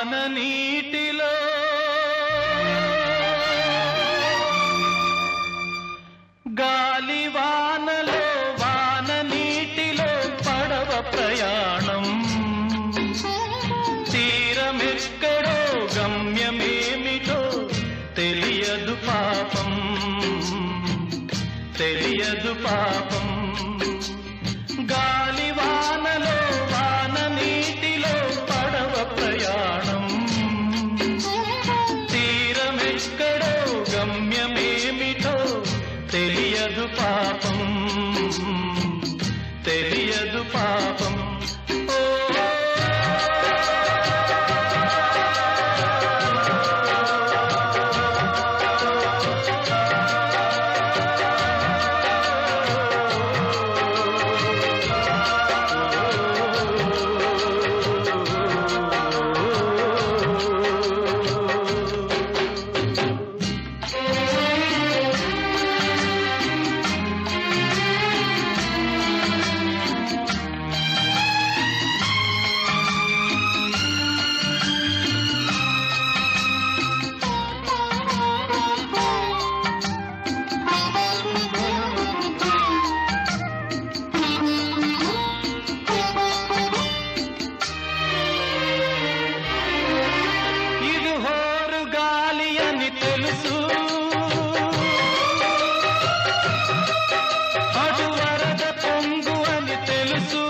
వాన నీటిలో గాలి వానలో వాన నీటిలో పడవ ప్రయాణం తీరమెక్కడో గమ్యమేమిటో తెలియదు పాపం తెలియదు పాపం గాలి వానలో వాన నీటిలో పడవ ప్రయాణం తీరమెక్కడో గమ్యమేమిటో తెలియదు పాపం తెలియదు పాపం తెలుసు అటు వరద పొంగు అని తెలుసు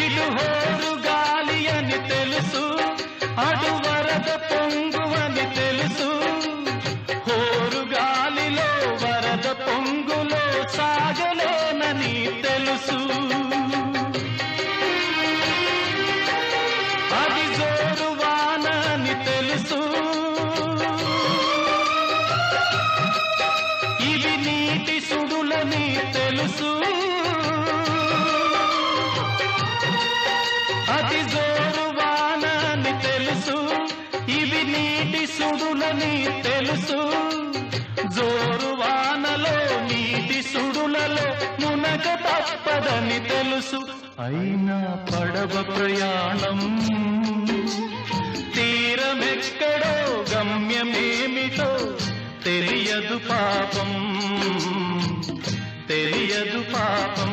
ఇటు హోరు గాలి అని తెలుసు అటు వరద పొంగు అని తెలుసు హోరు గాలిలో వరద పొంగులో సాగలేనని తెలుసు అది జోరు వాన అని తెలుసు ఇవి నీటి సుడులని తెలుసు అది జోరు వాన అని తెలుసు ఇవి నీటి సుడులని తెలుసు జోరు వానలో నీటి సుడులలో మునగ తప్పదని తెలుసు అయినా పడవ ప్రయాణం తీరమెక్కడో గమ్యమేమిటో తెలియదు పాపం తెలియదు పాపం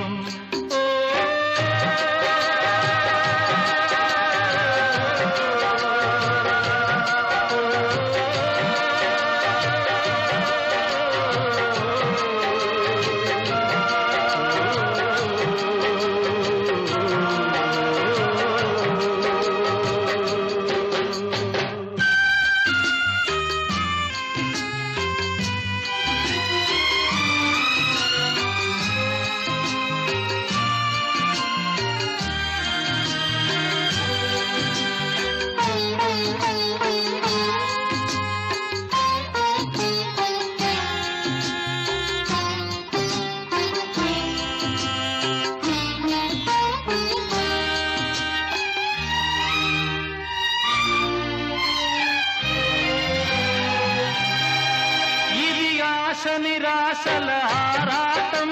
నిరాశల ఆరాటం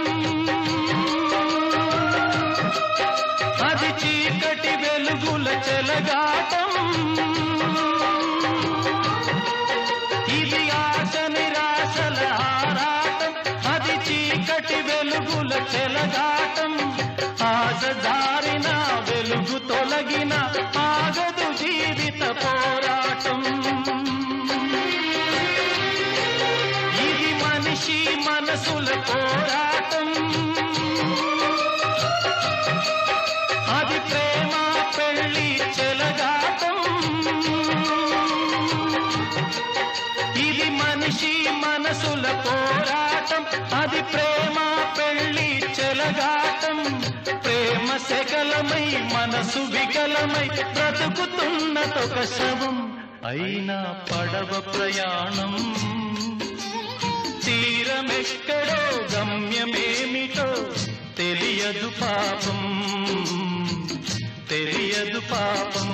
అది చీకటి వెలుగుల చెలగాటం ఇది ఆశ నిరాశల ఆరాటం అది చీకటి వెలుగుల చెలగాటం ఆశ జారిన వెలుగు తొలగిన ఆగదు జీవిత పోరాటం మనిషి మనసుల పోరాటం అది ప్రేమ పెళ్లి చెలగాటం ఇది మనిషి మనసుల పోరాటం అది ప్రేమ పెళ్లి చెలగాటం ప్రేమ శకలమై మనసు వికలమై బ్రతుకుతున్నదొక శవం అయినా పడవ ప్రయాణం తీరమెక్కడో గమ్యమేమిటో తెలియదు పాపం తెలియదు పాపం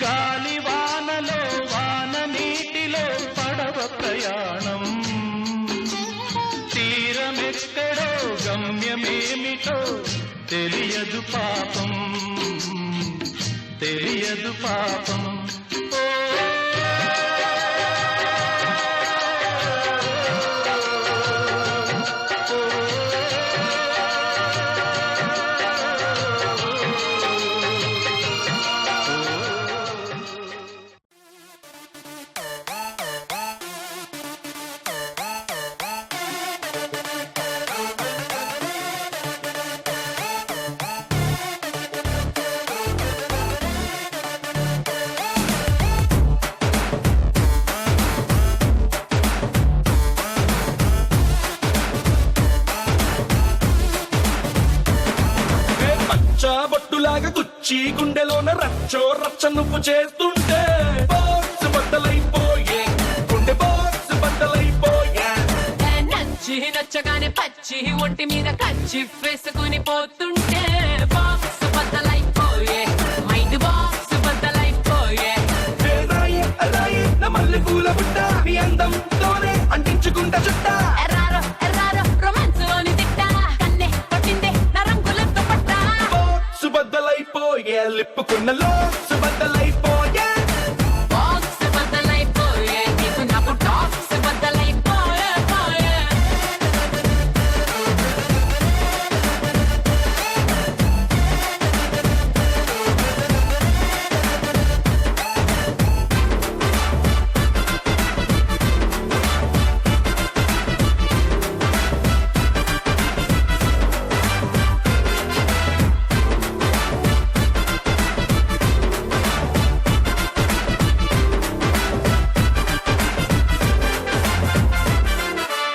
గాలి వానలో వాన నీటిలో పడవ ప్రయాణం తీరమెక్కడో గమ్యమేమిటో తెలియదు పాపం, తెలియదు పాపం. బొట్టులాగా గుచ్చి గుండెలోన రచ్చో రచ్చ నువ్వు చేస్తుంటే బాక్స్ బద్దలైపోయే, గుండె బాక్స్ బద్దలైపోయే. నచ్చి నచ్చగానే పచ్చి ఒంటి మీద కచ్చి వేసుకుని పోతుంటే బాక్స్ బద్దలైపోయే, మైండ్ బాక్స్ బద్దలైపోయే. నా మల్లె పూల బుట్ట నీ అందంతోనే అంటించుకుంటా చుట్ట. ఎర్రారో ఎర్రారో రొమాన్స్ లోని తిట్ట, కన్నే కొట్టిందే నా రంగులతో పట్ట. బాక్స్ బద్దలైపోయే, లిప్పుకున్న లోక్స్ బద్దలైపోయే. బాక్స్ బద్దలైపోయే, నీకు నాకు టాక్స్ బద్దలైపోయే పోయే.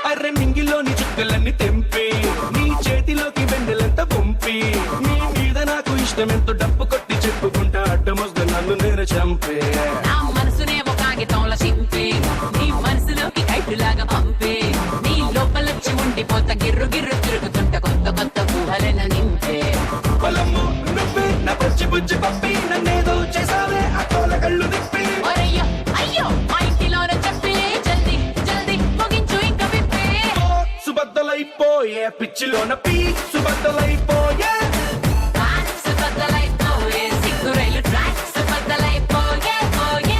అర్రె మింగిలోని చుక్కలన్నీ తెంపి నీ చేతిలోకి వెన్నెలంత పంపి, నీ మీద నాకు ఇష్టమెంతో డప్పు కొట్టి చెప్పుకుంటా అడ్డమొస్తే నన్ను నేను చంపే. నా మనసునేమో కాగితంలో చింపి, నీ మనసులోకి కైటులాగా పంపి, నీ లోపలొచ్చి ఉండిపోత గిర్రు గిర్రు తిరుగుతుంట కొత్త కొత్త ఊహలను నింపే. పొలము నువ్వే నా పచ్చి బుజ్జి పప్పి, నన్నేదో చేసావే ఆ తోల కళ్ళు తిప్పి. ఒరయ్యో అయ్యో మా ఇంటిలోనే చెప్పి, జల్దీ జల్దీ ముగించు ఇంక విప్పి. సుబద్దలైపోయే పిచ్చిలోన పీ సుబద్దలైపోయే. ట్రాక్స్ బద్దలైపోయే, సిగ్గు రైలు ట్రాక్స్ బద్దలైపోయే పోయే.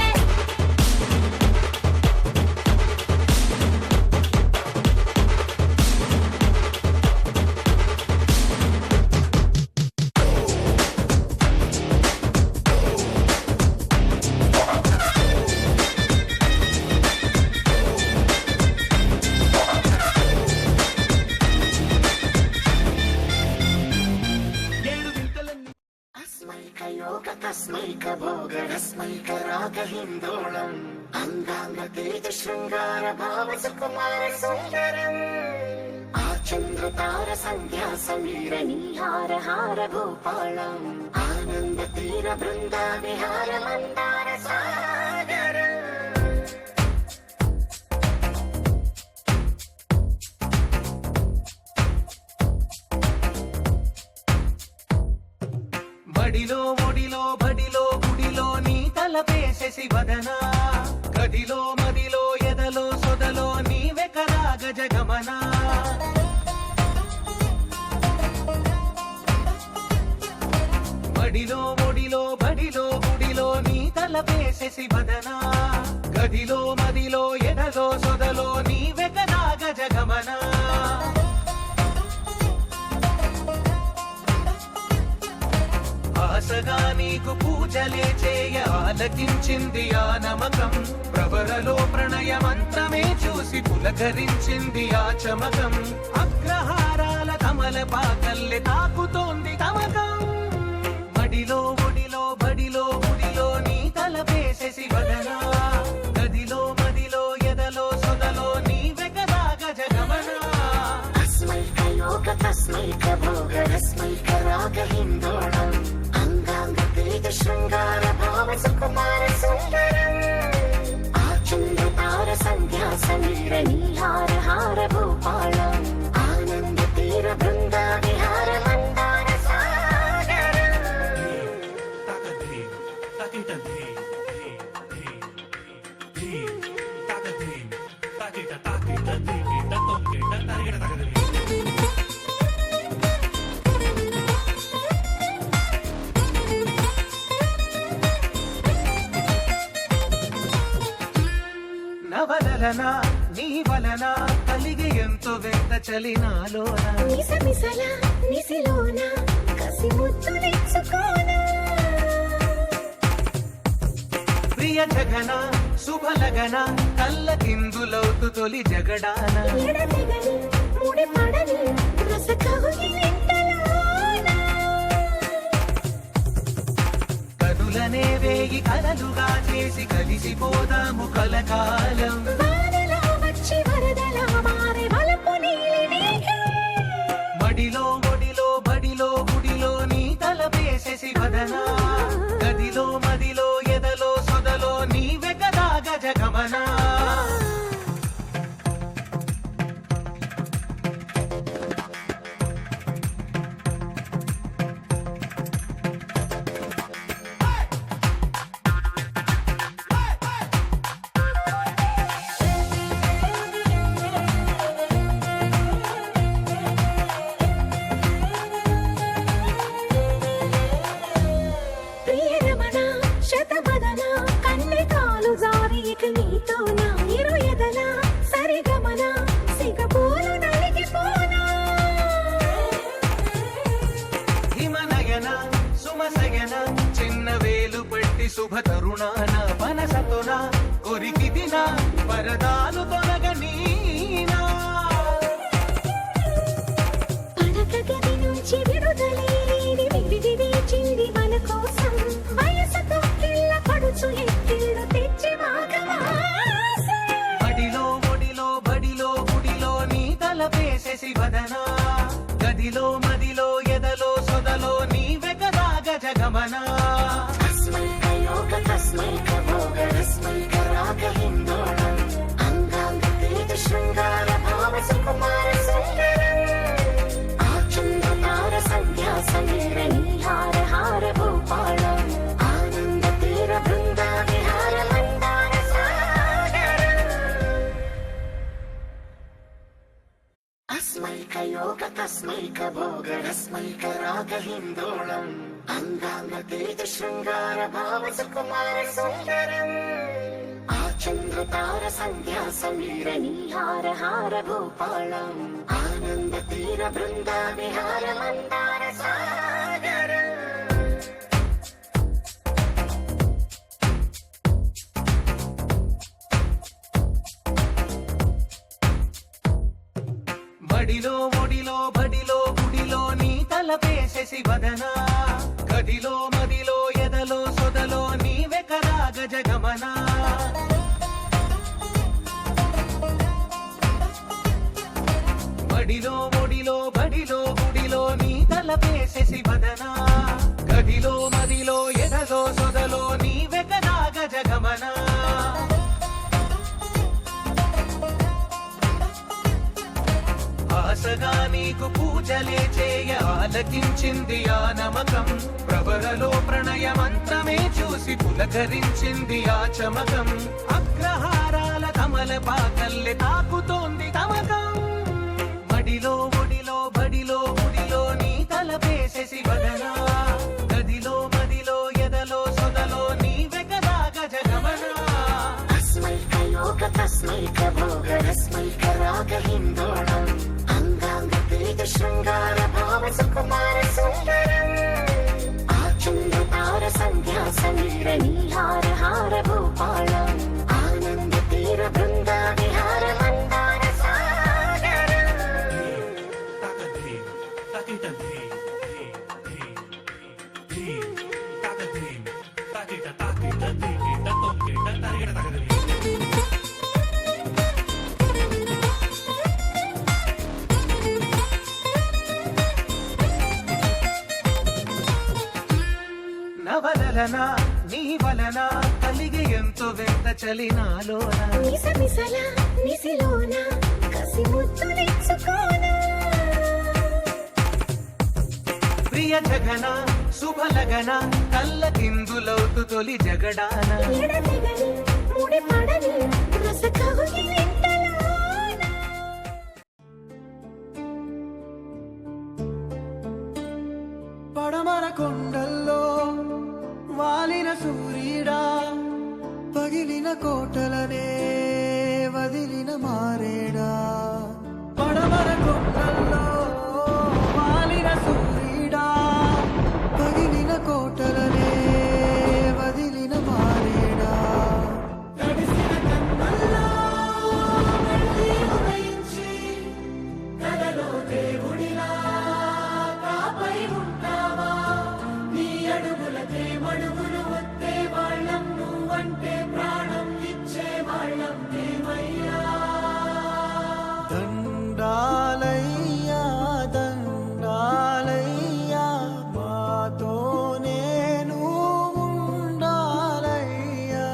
ఏడు వింతలన్నీ अस्मैकयोग तस्मैक भोग रस्मैक राग हिन्दोळम् अङ्गाङ्ग तेज शृङ्गार भाव सुकुमार सुन्दरम् आचन्द्र तार सन्ध्या समीर नीहार हार भूपालम् आनन्द तीर बृन्दा विहार मन्दार सागरम्. బడిలో ఒడిలో బడిలో గుడిలో నీ తలపేసేసి వదనా, గదిలో మదిలో ఎదలో సొదలో నీవే కదా గజగమనా. బడిలో ఒడిలో బడిలో గుడిలో నీ తలపేసేసి వదనా, గదిలో మదిలో ఎదలో సొదలో నీవే కదా గజగమనా. ఆశగా నీకు పూజలే చేయ ఆలకించింది ఆ నమకం, ప్రవరలో ప్రణయ మంత్రమే చూసి పులకరించింది ఆ చమకం. అగ్రహారాల కమల పాకల్లె తాకుతోంది తమకం. మడిలో ఒడిలో బడిలో గుడిలో నీ తలపేసేసి వదనా, గదిలో మదిలో ఎదలో సొదలో నీవే కదా గజగమనా. अस्मैकयोग तस्मैक भोग रस्मैक राग हिन्दोळम् अङ्गाङ्ग तेज शृङ्गार भाव सुकुमार सुन्दरम् आचन्द्र तार सन्ध्या समीर नीहार हार भूपालम् आनन्द तीर बृन्दा विहार मन्दार सागरम्. వలన నీ వలన కలిగి ఎంతో వెంట చలినాలోన మిసమిసల నిసిలోన కసి ముద్దులెచ్చుకోనా ప్రియ జగన శుభలగన కళ్ళకిందులవుతు తొలి జగడాన ఎడతెగని ముడి పడని రసకౌగిలింతలోన కనులనే వేయి కలలుగా చేసి కలిసిపోదాము కలకాలం వానలా వచ్చి వరదలా మారే వలపు నీలి మేఘం మడిలో ఒడిలో బడిలో గుడిలో నీ తలపేసేసి వదనా గదిలో మదిలో ఎదలో సొదలో నీవే కదా గజగమనా ప్రియరమణ శతబదన కన్నె కాలు జారి ఇక నీతో నా ఇరు ఎదల సరిగమన సిగపూలు నలిగిపోనా హిమనయన సుమసయన చిన్న వేలు పట్టి శుభ తరుణాన మనసతోన కొరికి దిన వరదాలు తొలగనీనా పడక గది నుంచి విడుదలేని విడిది వేచింది మన కోసం వయసుతో కిల్ల పడుచు ఎత్తిళ్ళు తెచ్చి మాఘమాసం బడిలో ఒడిలో బడిలో గుడిలో నీ తలపేసేసి వదనా గదిలో మదిలో ఎదలో సొదలో నీవే కదా గజగమనా తస్మై కయోగ తస్మై కభోగ రస్మై కరాగ హిందోళం అంగాంగ తేజ శృంగార భావ సుకుమార సుందరం ఆచంద్రతార సంధ్యా సమీర నీహార హార భూపాళం ఆనంద తీర బృందా విహార మందార సాగరం అస్మై కయోగ తస్మై కభోగ రస్మై కరాగ హిందోళం అంగాంగ తేజ శృంగార భావ సుకుమార సుందరం ఆచంద్రతార సంధ్యా సమీర నీహార హార భూపాళం ఆనంద తీర బృందా విహార మందార సాగరం బడిలో ఒడిలో బడిలో గుడిలో నీ తలపేసేసి వదనా గదిలో మదిలో ఎదలో సొదలో నీవే కదా గజగమనా బడిలో ఒడిలో బడిలో గుడిలో నీ తలపేసేసి వదనా గదిలో మదిలో ఎదలో సొదలో నీవే కదా గజగమనా ఆశగా నీకు పూజలే చేయ ఆలకించింది ఆ నమకం ప్రవరలో ప్రణయ మంత్రమే చూసి పులకరించింది ఆ చమకం అగ్రహారాల కమల పాకల్లె తాకుతోంది తమకం బడిలో ఒడిలో బడిలో గుడిలో నీ తలపేసేసి వదనా గదిలో మదిలో ఎదలో సొదలో నీవే కదా గజగమనా తస్మై కయోగ తస్మై కభోగ రస్మై కరాగ హిందోళం అంగాంగ తేజ శృంగార భావ సుకుమార సుందరం ఆచంద్రతార సంధ్యా సమీర నీహార హార భూపాళం ఆనంద తీర బృందా విహార మందార సాగరం నవలన నీ వలన కలిగి ఎంతో వెంట చలినాలోన మిసమిసల నిసిలోన కసి ముద్దులెచ్చుకోనా ప్రియ జగన శుభలగన కళ్ళకిందులవుతు తొలి జగడాన ఎడతెగని ముడి పడని రసకౌగిలింతలోన పడమర కొండల్లో వాలిన సూర్యుడా పగిలిన కోటలనే వదిలి మారేడా పడమర కొండల్లో వాలిన సూర్యుడా పగిలిన కోటలనే వదిలిన మారేడా తడిసిన కన్నుల్లో మళ్ళీ ఉదయించి కలలో దేవుడిలా కాపై ఉంటావా నీ అడుగులకే మడుగులు వస్తే వాళ్ళం నువ్వంటే ప్రాణం ఇచ్చే వాళ్ళం ఏమయ్యా దండాలయ్యా దండాలయ్యా మాతో నేను ఉండాలయ్యా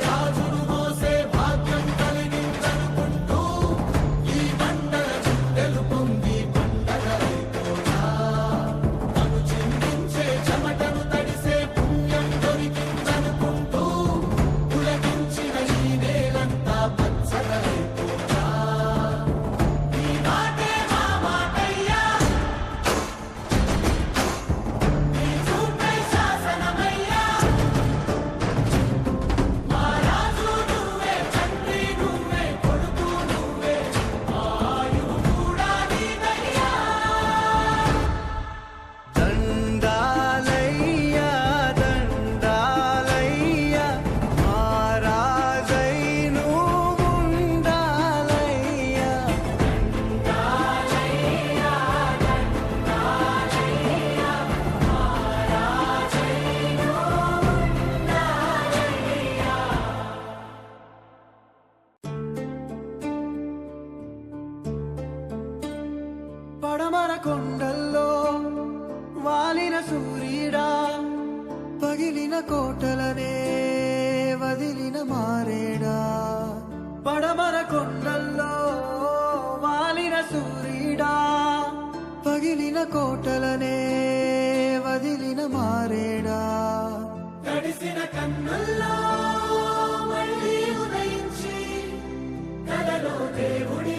రాజును మోసే భాగ్యం కలిగిందనుకుంటూ ఈ మండల గుండెలు పొంగి పండగలైపోతా తను చిందించే చెమటను తడిసే పుణ్యం దొరికిందనుకుంటూ పులకించిన ఈ నేలంతా పచ్చగలైపోతా ఈ మాటే మా మాటయ్యా ఈ చూపే శాసనమయ్యా మా రాజు నువ్వే తండ్రి నువ్వే కొడుకు నువ్వే ఆయువు కూడా నీదయ్యా దండాలయ్యా దండాలయ్యా మారాజై నువ్వు ఉండాలయ్యా పడమర కొండల్లో వాలిన సూర్యుడా పగిలిన కోటలనే వదిలిన మారేడా పడమర కొండల్లో వాలిన సూర్యుడా పగిలిన కోటలనే వదిలిన మారేడా తడిసిన కన్నుల్లో మళ్ళీ ఉదయించి కలలో దేవుడి